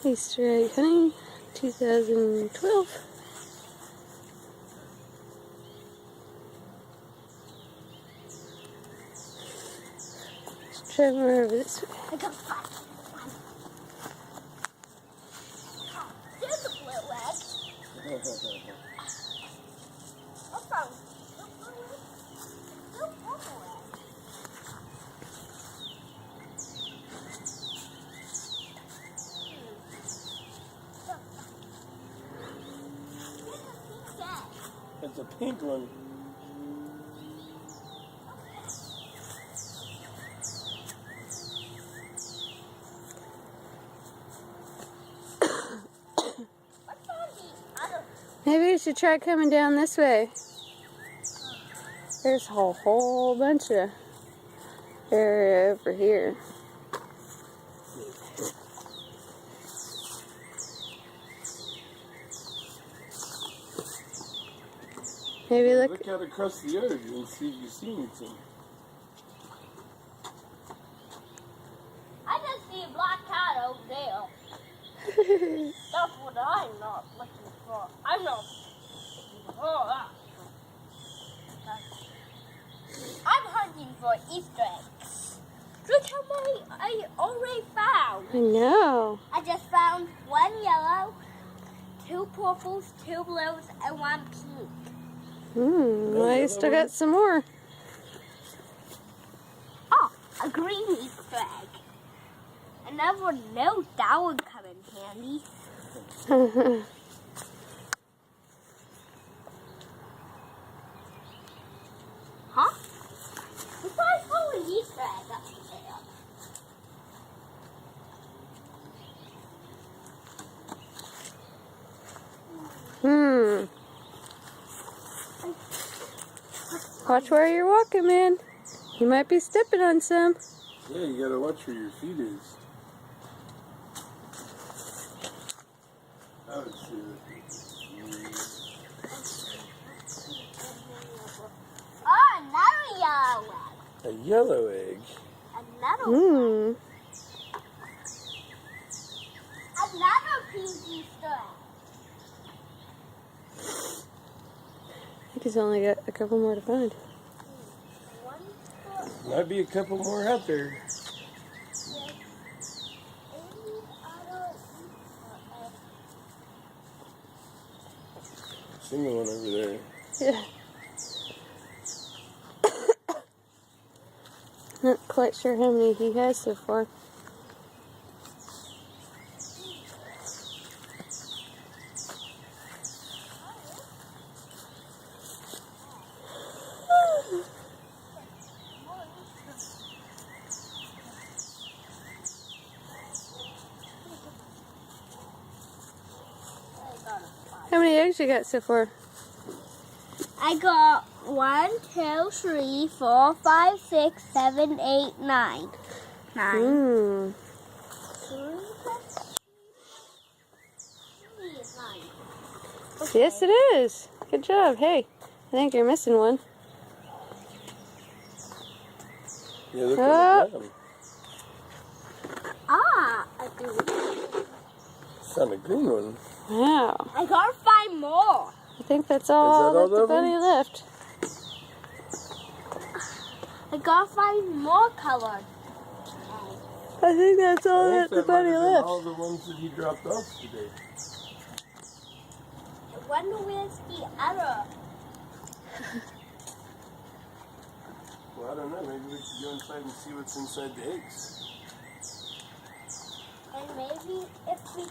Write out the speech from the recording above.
Easter egg hunting 2012. Let's try more of this way. I got five. There's a blue egg. I found two blue eggs. Two purple eggs. It's a pink one. Maybe you should try coming down this way. There's a whole bunch of area over here. Maybe Look out across the yard and see if you see anything. I just see a black cat over there. That's what I'm not looking for. I'm not looking for that. I'm hunting for Easter eggs. Look how many I already found. I know. I just found one yellow, two purples, two blues, and one pink. Well, you still got some more. Oh, a green Easter egg. I never knew that would come in handy. Huh? If I saw an Easter egg up there. Watch where you're walking, man. You might be stepping on some. Yeah, you gotta watch where your feet is. Oh, Oh, another yellow egg. a yellow egg. Another one. Hmm. Another pink Easter egg. I think he's only got a couple more to find. Might be a couple more out there. Single one over there. Yeah. Not quite sure how many he has so far. How many eggs you got so far? I got 1, 2, 3, 4, 5, 6, 7, 8, 9. 9. Hmm. 3 is 9. Yes, it is. Good job. Hey, I think you're missing one. Yeah, look Oh. at the bottom. Ah, I do. Found a green one. Wow. I gotta find more. I think that's all all that the of them? bunny left. I gotta find more colored. I think that's all I that think the that might bunny have been left. all the ones that he dropped off today. I wonder where's the other. Well, I don't know. Maybe we should go inside and see what's inside the eggs. And maybe if we